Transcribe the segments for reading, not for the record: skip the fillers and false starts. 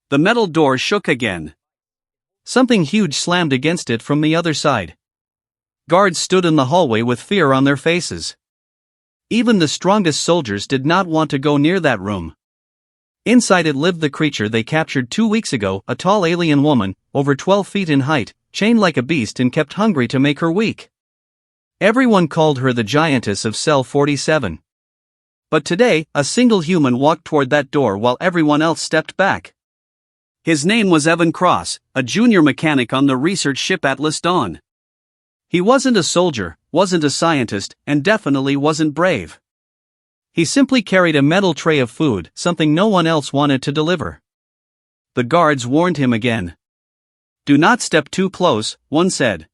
The metal door shook again. Something huge slammed against it from the other side. Guards stood in the hallway with fear on their faces. Even the strongest soldiers did not want to go near that room. Inside it lived the creature they captured 2 weeks ago, a tall alien woman, over 12 feet in height, chained like a beast and kept hungry to make her weak. Everyone called her the Giantess of Cell 47. But today, a single human walked toward that door while everyone else stepped back. His name was Evan Cross, a junior mechanic on the research ship Atlas Dawn. He wasn't a soldier, wasn't a scientist, and definitely wasn't brave. He simply carried a metal tray of food, something no one else wanted to deliver. The guards warned him again. "Do not step too close," one said.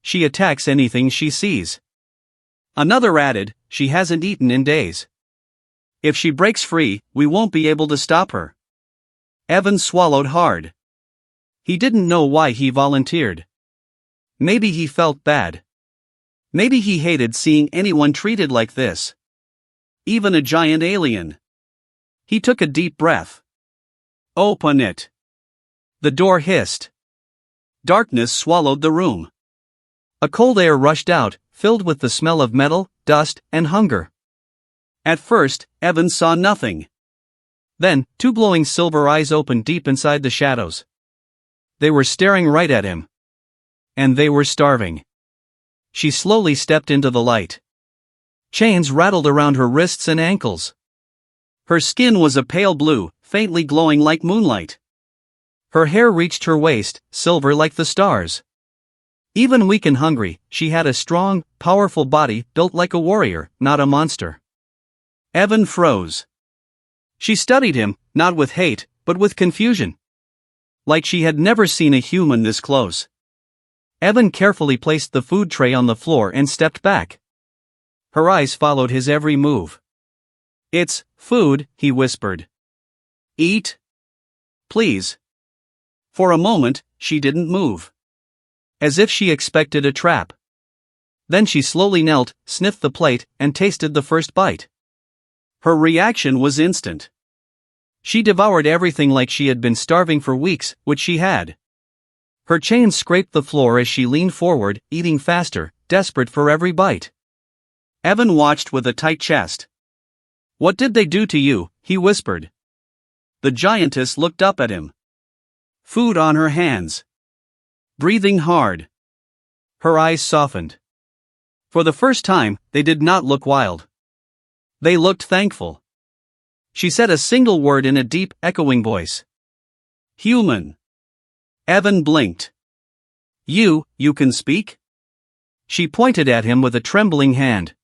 "She attacks anything she sees." Another added, "She hasn't eaten in days. If she breaks free, we won't be able to stop her." Evan swallowed hard. He didn't know why he volunteered. Maybe he felt bad. Maybe he hated seeing anyone treated like this. Even a giant alien. He took a deep breath. "Open it." The door hissed. Darkness swallowed the room. A cold air rushed out, filled with the smell of metal, dust, and hunger. At first, Evan saw nothing. Then, 2 glowing silver eyes opened deep inside the shadows. They were staring right at him. And they were starving. She slowly stepped into the light. Chains rattled around her wrists and ankles. Her skin was a pale blue, faintly glowing like moonlight. Her hair reached her waist, silver like the stars. Even weak and hungry, she had a strong, powerful body built like a warrior, not a monster. Evan froze. She studied him, not with hate, but with confusion. Like she had never seen a human this close. Evan carefully placed the food tray on the floor and stepped back. Her eyes followed his every move. "It's food," he whispered. "Eat. Please." For a moment, she didn't move. As if she expected a trap. Then she slowly knelt, sniffed the plate, and tasted the first bite. Her reaction was instant. She devoured everything like she had been starving for weeks, which she had. Her chains scraped the floor as she leaned forward, eating faster, desperate for every bite. Evan watched with a tight chest. "What did they do to you?" he whispered. The giantess looked up at him. Food on her hands. Breathing hard. Her eyes softened. For the first time, they did not look wild. They looked thankful. She said a single word in a deep, echoing voice. "Human." Evan blinked. You can speak?" She pointed at him with a trembling hand.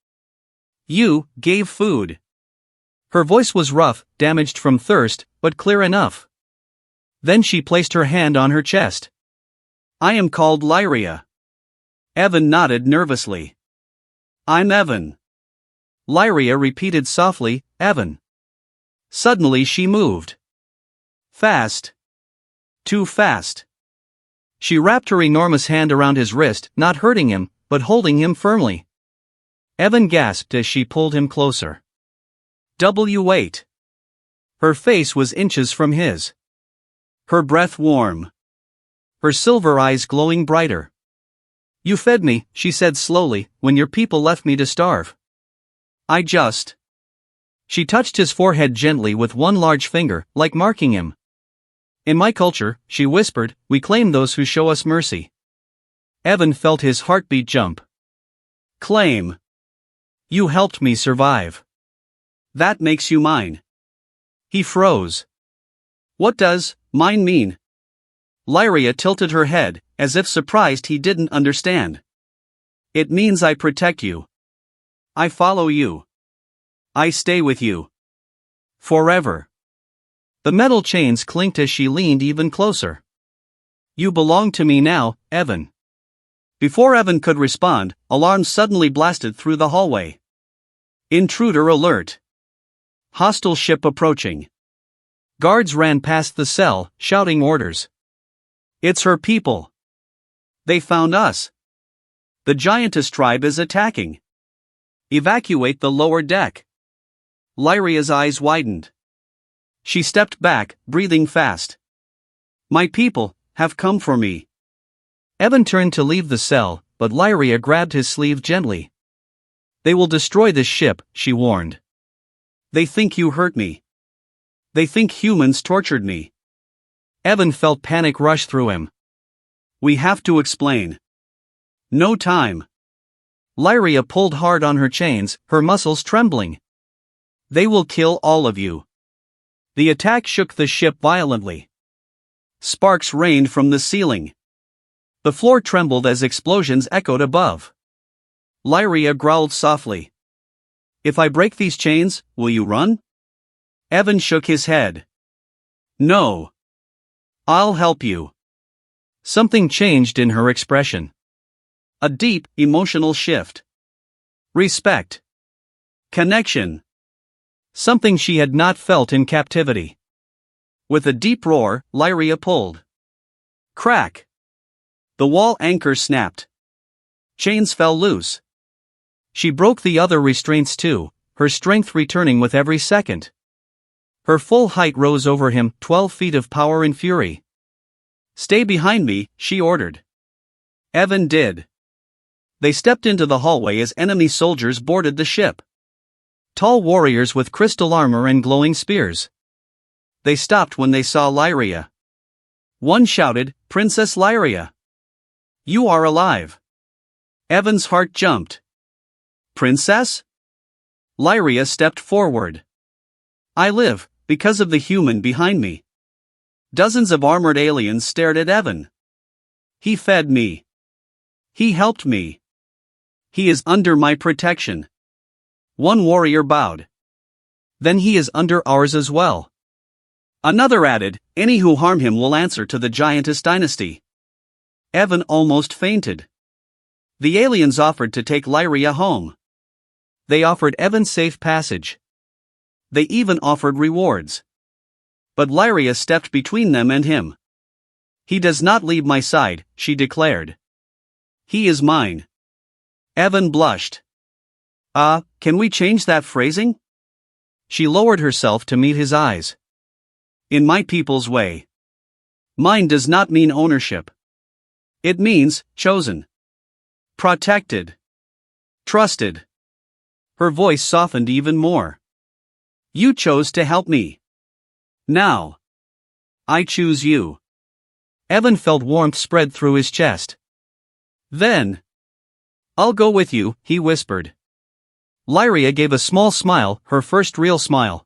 "You gave food." Her voice was rough, damaged from thirst, but clear enough. Then she placed her hand on her chest. "I am called Lyria." Evan nodded nervously. "I'm Evan." Lyria repeated softly, "Evan." Suddenly she moved. Fast. Too fast. She wrapped her enormous hand around his wrist, not hurting him, but holding him firmly. Evan gasped as she pulled him closer. Wait. Her face was inches from his. Her breath warm. Her silver eyes glowing brighter. "You fed me," she said slowly, "when your people left me to starve. I just..." She touched his forehead gently with one large finger, like marking him. "In my culture," she whispered, "we claim those who show us mercy." Evan felt his heartbeat jump. "Claim. You helped me survive. That makes you mine." He froze. "What does mine mean?" Lyria tilted her head, as if surprised he didn't understand. "It means I protect you. I follow you. I stay with you. Forever." The metal chains clinked as she leaned even closer. "You belong to me now, Evan." Before Evan could respond, alarms suddenly blasted through the hallway. Intruder alert. Hostile ship approaching. Guards ran past the cell, shouting orders. "It's her people. They found us. The Giantess tribe is attacking. Evacuate the lower deck." Lyria's eyes widened. She stepped back, breathing fast. My people have come for me. Evan turned to leave the cell, but Lyria grabbed his sleeve gently. They will destroy this ship, she warned. They think you hurt me. They think humans tortured me. Evan felt panic rush through him. We have to explain. No time. Lyria pulled hard on her chains, her muscles trembling. They will kill all of you. The attack shook the ship violently. Sparks rained from the ceiling. The floor trembled as explosions echoed above. Lyria growled softly. If I break these chains, will you run? Evan shook his head. No. I'll help you. Something changed in her expression. A deep, emotional shift. Respect. Connection. Something she had not felt in captivity. With a deep roar, Lyria pulled. Crack. The wall anchor snapped. Chains fell loose. She broke the other restraints too, her strength returning with every second. Her full height rose over him, 12 feet of power and fury. Stay behind me, she ordered. Evan did. They stepped into the hallway as enemy soldiers boarded the ship. Tall warriors with crystal armor and glowing spears. They stopped when they saw Lyria. One shouted, Princess Lyria. You are alive. Evan's heart jumped. Princess? Lyria stepped forward. I live, because of the human behind me. Dozens of armored aliens stared at Evan. He fed me. He helped me. He is under my protection. One warrior bowed. Then he is under ours as well. Another added, any who harm him will answer to the Giantess dynasty. Evan almost fainted. The aliens offered to take Lyria home. They offered Evan safe passage. They even offered rewards. But Lyria stepped between them and him. He does not leave my side, she declared. He is mine. Evan blushed. Can we change that phrasing? She lowered herself to meet his eyes. In my people's way. Mine does not mean ownership. It means chosen. Protected. Trusted. Her voice softened even more. You chose to help me. Now. I choose you. Evan felt warmth spread through his chest. Then. I'll go with you, he whispered. Lyria gave a small smile, her first real smile.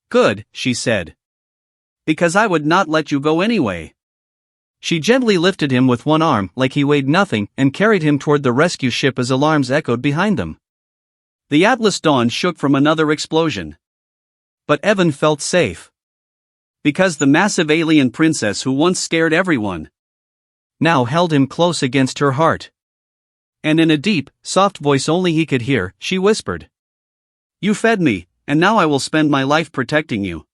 Good, she said. Because I would not let you go anyway. She gently lifted him with one arm like he weighed nothing and carried him toward the rescue ship as alarms echoed behind them. The Atlas Dawn shook from another explosion. But Evan felt safe. Because the massive alien princess who once scared everyone now held him close against her heart. And in a deep, soft voice only he could hear, she whispered. You fed me, and now I will spend my life protecting you.